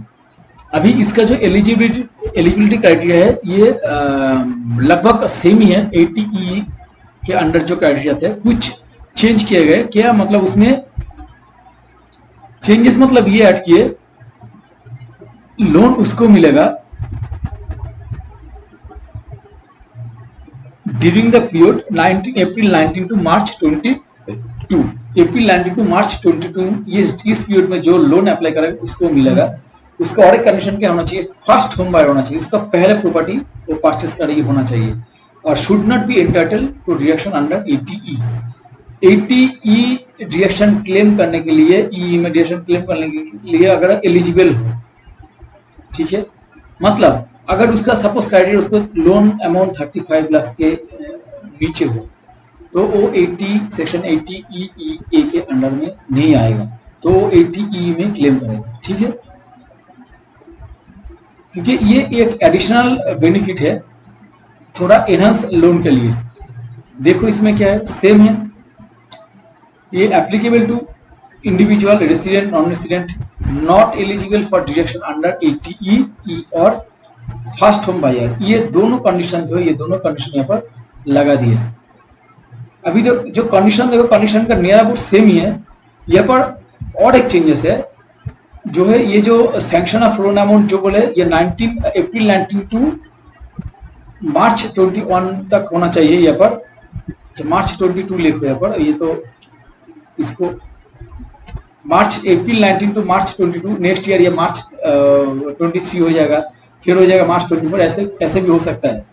अभी इसका जो एलिजिबिलिटी क्राइटेरिया है ये लगभग सेम ही है 80E के अंडर जो क्राइटेरिया थे, कुछ चेंज किए गए। क्या मतलब उसमें चेंजेस, मतलब ये ऐड किए, लोन उसको मिलेगा during the period April 19 to March 22, April 19 to March 22, ये इस पीरियड में जो लोन अप्लाई करेगा उसको मिलेगा। उसका और एक कंडीशन क्या होना चाहिए, फर्स्ट होम बायर होना चाहिए, उसका पहले प्रॉपर्टी वो परचेस करेगी होना चाहिए, और should not be entitled to deduction under 80E। 80E deduction claim करने के लिए, ई में डिडक्शन क्लेम करने के लिए अगर एलिजिबल हो, ठीक है। मतलब अगर उसका सपोज क्राइटेरिया उसको लोन अमाउंट 35 लाख के नीचे हो, तो वो 80 सेक्शन 80EA के अंडर में नहीं आएगा, तो 80E में क्लेम करेगा, ठीक है। क्योंकि ये एक एडिशनल बेनिफिट है थोड़ा एनहांस लोन के लिए। देखो इसमें क्या है, सेम है, ये applicable to individual, resident, non resident, not eligible for deduction under 80E और फर्स्ट होम बायर, ये दोनों कंडीशन जो है, ये दोनों कंडीशन यहाँ पर लगा दिए। अभी जो कंडीशन देखो, कंडीशन का नियर अबाउट सेम ही है। यहाँ पर और एक चेंजेस है जो है, ये जो सैंक्शन ऑफ लोन अमाउंट जो बोले, ये अप्रैल 19 टू मार्च 21 तक होना चाहिए। यहाँ पर मार्च 22 लिखो यहाँ पर, ये तो इसको अप्रैल 19 टू मार्च 22, नेक्स्ट ईयर ये मार्च 23 हो जाएगा, फिर हो जाएगा मार्च 24, ऐसे भी हो सकता है।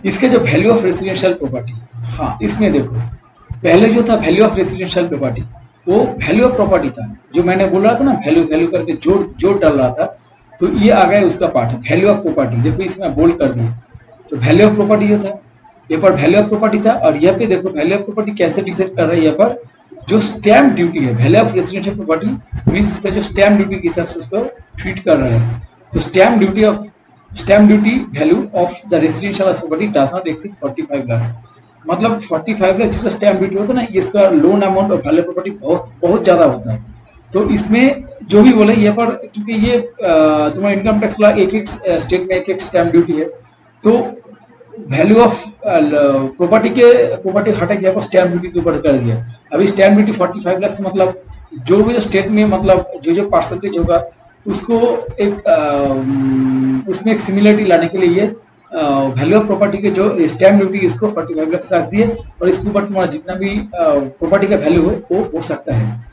इसके जो वैल्यू ऑफ रेसिडेंशियल प्रॉपर्टी, हाँ इसमें देखो पहले जो था वैल्यू ऑफ रेसिडेंशियल प्रॉपर्टी, वो वैल्यू ऑफ प्रॉपर्टी था, जो मैंने बोल रहा था ना, वैल्यू करके जोड़ डाल रहा था, तो ये आ गया उसका पार्ट है वैल्यू ऑफ प्रॉपर्टी। देखो इसमें बोल्ड कर दिया, तो वैल्यू ऑफ प्रॉपर्टी जो था, यहाँ पर वैल्यू ऑफ प्रॉपर्टी था, और यहाँ पे देखो वैल्यू ऑफ प्रॉपर्टी कैसे डिसाइड कर रहा है, यहाँ पर जो स्टैम्प ड्यूटी है, value of residential property means उसका जो स्टैम्प ड्यूटी के हिसाब से उसको ट्रीट कर रहा है। तो stamp duty value of the residential property does not exceed 45 lakh, मतलब 45 लाख जो स्टैम्प ड्यूटी होता है ना, इसका लोन अमाउंट और वैल्यू प्रॉपर्टी बहुत ज्यादा होता है। तो इसमें जो भी बोले यहाँ पर, क्योंकि ये तुम्हारा इनकम टैक्स लॉ एक स्टेट में एक स्टैम्प ड्यूटी है, तो वैल्यू ऑफ प्रॉपर्टी हटा के यहाँ पर स्टैम्प ड्यूटी के ऊपर कर दिया। अभी स्टैम्प ड्यूटी 45 लाख से, मतलब जो भी जो स्टेट में, मतलब जो परसेंटेज होगा उसको उसमें एक सिमिलरिटी लाने के लिए ये वैल्यू ऑफ प्रॉपर्टी के जो स्टैम्प ड्यूटी इसको 45 लाख रख दिए, और इसके ऊपर तुम्हारा जितना भी प्रॉपर्टी का वैल्यू हो वो हो सकता है।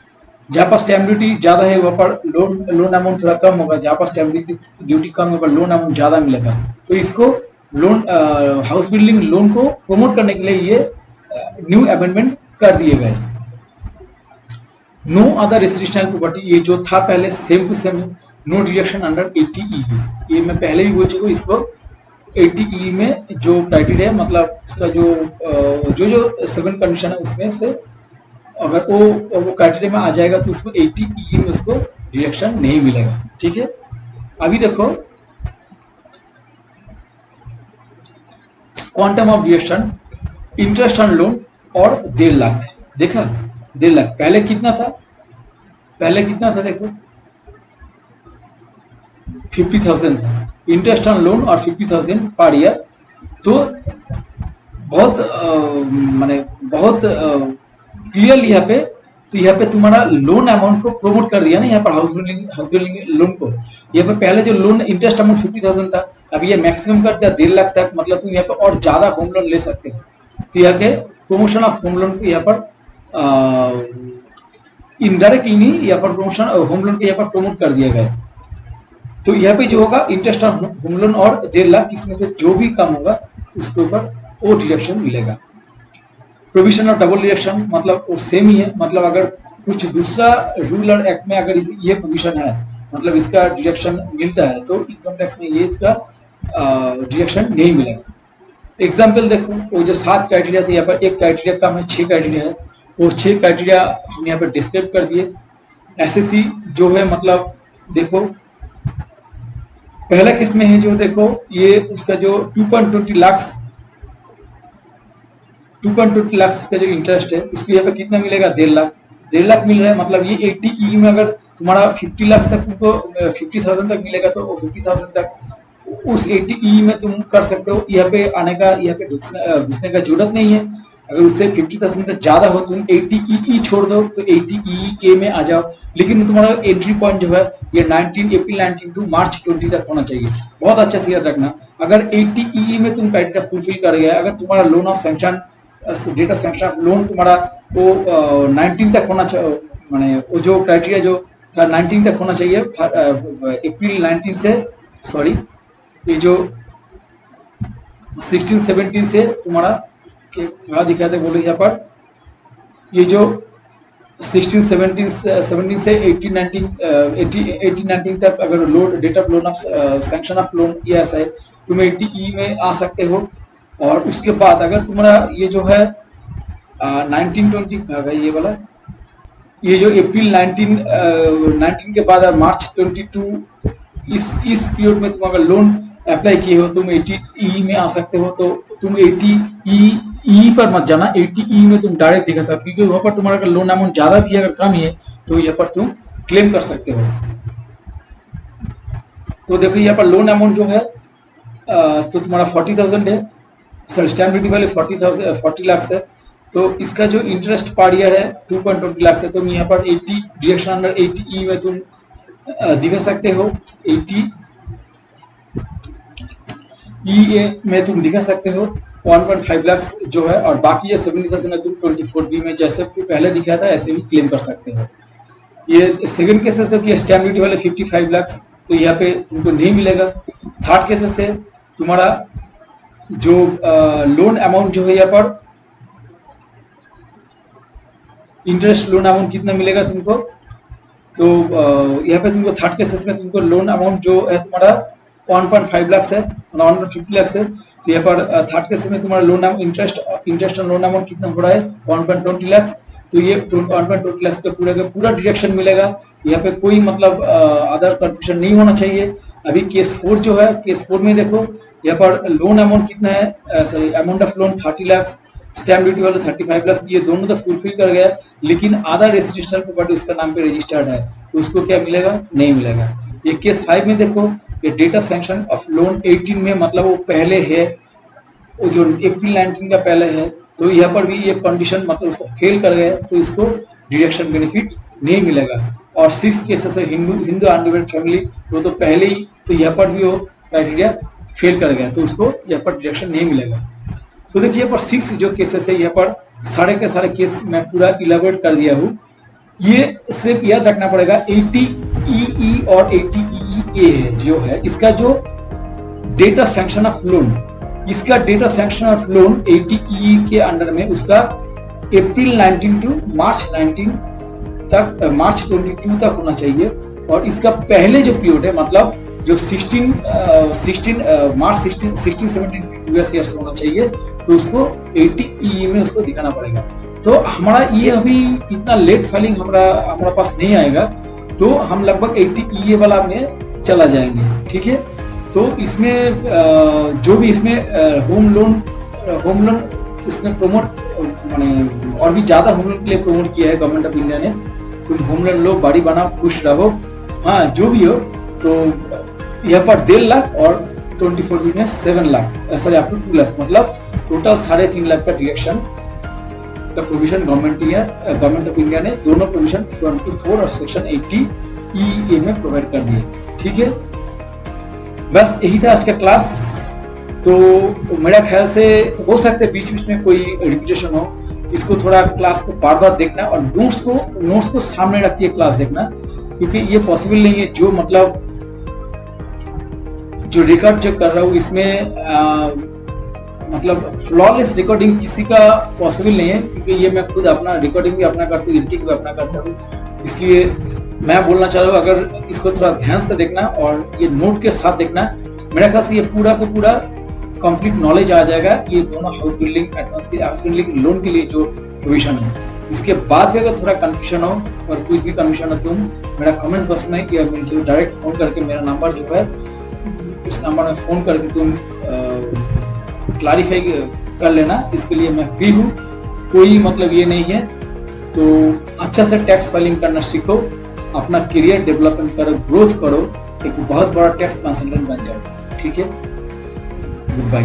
जहाँ पर स्टैम्प ड्यूटी ज्यादा है वहाँ पर लोन अमाउंट थोड़ा कम होगा, जहाँ पर स्टैम्प ड्यूटी कम होगा लोन अमाउंट ज्यादा मिलेगा। तो इसको लोन हाउस बिल्डिंग लोन को प्रमोट करने के लिए ये न्यू अमेंडमेंट कर दिए गए। नो अदर रेसिडेंशियल प्रॉपर्टी, ये जो था पहले सेम टू सेम है, नो डिडक्शन अंडर 80E है। ये मैं पहले भी बोल चुका हूँ। इसको 80E में जो क्राइटेरिया है, मतलब उसका जो 7 कंडीशन है उसमें से अगर वो क्राइटेरिया में आ जाएगा तो उसको 80E में उसको डिडक्शन नहीं मिलेगा। ठीक है, अभी देखो quantum of deduction interest on loan और 1.5 लाख। देखा 1.5 लाख पहले कितना था, देखो 50,000 था इंटरेस्ट ऑन लोन और 50,000 पर ईयर। तो बहुत माने बहुत क्लियरली यहाँ पे, तो यहाँ पे तुम्हारा लोन अमाउंट को प्रमोट कर दिया ना, यहाँ पर हाउस बिल्डिंग लोन को। यहाँ पे पहले जो लोन इंटरेस्ट अमाउंट 50,000 था, अब ये मैक्सिमम कर दिया 1.5 लाख तक, मतलब तुम यहाँ पे और ज्यादा होम लोन ले सकते हो। तो यहाँ के प्रमोशन ऑफ होम लोन को यहाँ पर इनडायरेक्टली नहीं, यहाँ पर प्रमोशन होम लोन को यहाँ पर प्रमोट कर दिया गया। तो यहाँ पे जो होगा इंटरेस्ट ऑन होम लोन और 1.5 लाख, इसमें से जो भी कम होगा उसके ऊपर वो डिडक्शन मिलेगा। प्रोविजन ऑफ डबल डिडक्शन मतलब वो सेम ही है, मतलब अगर कुछ दूसरा रूल और एक्ट में अगर ये प्रोविजन है, मतलब इसका डिडक्शन मिलता है, तो इनकम टैक्स में ये इसका डिडक्शन नहीं मिलेगा। एग्जाम्पल देखो, वो जो 7 क्राइटेरिया थे, यहाँ पर एक क्राइटेरिया कम है, 6 क्राइटेरिया है। वो 6 क्राइटेरिया हम यहाँ पर डिस्क्राइब कर दिए। एसएससी जो है, मतलब देखो पहला केस में है जो देखो ये उसका जो 2.20 लाख उसका जो इंटरेस्ट है, उसको यहाँ पे कितना मिलेगा 1.5 लाख। 1.5 लाख मिल रहा है, मतलब ये 80E में अगर तुम्हारा 50 लाख तक तुमको 50,000 तक मिलेगा, तो वो 50,000 तक उस 80E में तुम कर सकते हो। यहाँ पे आने का, यहाँ पे घुसने का जरूरत नहीं है। अगर उससे 50,000 से ज्यादा हो, तुम 80E छोड़ दो तो 80E में आ जाओ। लेकिन तुम्हारा एंट्री पॉइंट जो है ये अप्रैल 19 टू मार्च 20 तक होना चाहिए। बहुत अच्छा से याद रखना, अगर 80E में तुम क्राइटेरिया फुलफिल कर गया, अगर तुम्हारा loan of sanction date of sanction of loan तुम्हारा वो 19 तक होना चाहिए, माने वो जो क्राइटेरिया जो था 19 तक होना चाहिए, अप्रैल 19 से, सॉरी ये जो 16-17 से तुम्हारा क्या दिखा था बोलो, यहाँ पर ये जो 16-17 से 18-19 तक अगर loan date of loan of sanction of loan ये ऐसा है, तुम 80E में आ सकते हो। और उसके बाद अगर तुम्हारा ये जो है 19-20 ये वाला, ये जो अप्रैल 19 के बाद मार्च 22 इस पीरियड में तुम अगर लोन अप्लाई किए हो, तुम 80E में आ सकते हो। तो तुम 80E पर मत जाना, 80E में तुम डायरेक्ट दिखा सकते हो, क्योंकि वहां पर तुम्हारा अगर लोन अमाउंट ज्यादा भी अगर कम ही है तो यहाँ पर तुम क्लेम कर सकते हो। तो देखो यहाँ पर लोन अमाउंट जो है तो तुम्हारा 40,000 है, सर स्टैम्प ड्यूटी वाले 40 लाख है। तो इसका जो इंटरेस्ट पर ईयर है 2.20 लाख है। तुम यहाँ पर 80 डिडक्शन अंडर 80E में तुम दिखा सकते हो, 80E में तुम दिखा सकते हो 1.5 लाख जो है, और बाकी ये 70,000 है तुम 24B में जैसे पहले दिखाया था ऐसे भी क्लेम कर सकते हो। ये सेकंड केसेस है कि स्टैम्प ड्यूटी वाले 55 लाख, तो यहाँ पे तुमको नहीं मिलेगा। थर्ड केसेस है तुम्हारा जो लोन अमाउंट जो है, यहाँ पर इंटरेस्ट लोन अमाउंट कितना मिलेगा तुमको, तो यहाँ पे तुमको थर्ड केसेस में तुमको लोन अमाउंट जो है तुम्हारा 1.5 लाख है, 150 लाख है। तो यहाँ पर थर्ड केसेस में तुम्हारा लोन इंटरेस्ट और लोन अमाउंट कितना हो रहा है 1.20 लाख। तो ये 1.20 लाख का पूरा डिडक्शन मिलेगा। यहाँ पे कोई मतलब अदर कंफ्यूजन नहीं होना चाहिए। अभी केस 4 जो है, केस 4 में देखो यहाँ पर लोन अमाउंट कितना है, sorry amount of loan 30 lakh, stamp duty वाले 35 लाख। ये दोनों तो फुलफिल कर गया, लेकिन आधा रेजिस्ट्रेशन प्रॉपर्टी उसका नाम पे रजिस्टर्ड है, तो उसको क्या मिलेगा, नहीं मिलेगा। ये केस 5 में देखो, ये date of sanction of loan 18 में, मतलब वो पहले है, वो जो अप्रैल 19 का पहले है, तो यहाँ पर भी ये कंडीशन मतलब उसको फेल कर गया, तो इसको डिडक्शन बेनिफिट नहीं मिलेगा। और 6 केसेस है हिंदू अनडिवाइडेड फैमिली, वो तो पहले ही, तो यहाँ पर भी वो क्राइटेरिया फेल कर गया, तो उसको यहाँ पर डिडक्शन नहीं मिलेगा। तो देखिए यहाँ पर 6 जो केसेस है, यहाँ पर सारे के सारे केस मैं पूरा इलेबोरेट कर दिया हूँ। ये सिर्फ याद रखना पड़ेगा 80EE और 80EE है जो है, इसका जो date of sanction of loan, इसका date of sanction of loan 80EE के अंडर में उसका अप्रैल 19 टू मार्च 19 तक, मार्च 22 तक होना चाहिए। और इसका पहले जो पीरियड है मतलब जो 16 मार्च 17 प्रीवियस ईयर से होना चाहिए, तो उसको 80 EE में उसको दिखाना पड़ेगा। तो हमारा ये अभी इतना लेट फाइलिंग हमारा पास नहीं आएगा, तो हम लगभग 80 EE वाला में चला जाएंगे, ठीक है। तो इसमें जो भी इसमें होम लोन इसने प्रमोट माने और भी ज्यादा होम लोन के लिए प्रमोट किया है गवर्नमेंट ऑफ इंडिया ने। तुम होम लोन लो, बाड़ी बनाओ, खुश रहो, हाँ जो भी हो। तो यहाँ पर 1.5 लाख और 24 वीक में 7 lakh, sorry up to 2 lakh, मतलब टोटल 3.5 लाख का डिडक्शन का प्रोविजन गवर्नमेंट ऑफ इंडिया ने दोनों प्रोविजन 24 और सेक्शन 80 EE में प्रोवाइड कर दिए, ठीक है। बस यही था आज का क्लास। तो मेरा ख्याल से हो सकता है बीच बीच में कोई रिपीटेशन हो, इसको थोड़ा क्लास को बार बार देखना और नोट्स को सामने रख के क्लास देखना, क्योंकि ये पॉसिबल नहीं है जो मतलब जो रिकॉर्ड जो कर रहा हूँ इसमें मतलब फ्लॉलेस रिकॉर्डिंग किसी का पॉसिबल नहीं है, क्योंकि ये मैं खुद अपना रिकॉर्डिंग भी अपना करता हूँ, एडिटिंग भी अपना करता हूँ। इसलिए मैं बोलना चाह रहा हूँ अगर इसको थोड़ा ध्यान से देखना और ये नोट के साथ देखना, मेरा ख्याल से ये पूरा का पूरा कंप्लीट नॉलेज आ जाएगा। ये दोनों हाउस बिल्डिंग लोन के लिए जो प्रोविजन है, इसके बाद भी अगर थोड़ा कंफ्यूजन हो और कुछ भी कंफ्यूजन हो, तुम मेरा कमेंट्स बॉक्स में या मुझे डायरेक्ट फोन करके, मेरा नंबर जो है इस नंबर में फोन करके तुम क्लैरिफाई कर लेना। इसके लिए मैं फ्री हूँ, कोई मतलब ये नहीं है। तो अच्छा से टैक्स फाइलिंग करना सीखो, अपना करियर डेवलपमेंट करो, ग्रोथ करो, एक बहुत बड़ा टैक्स कंसल्टेंट बन जाओ, ठीक है। Good bye.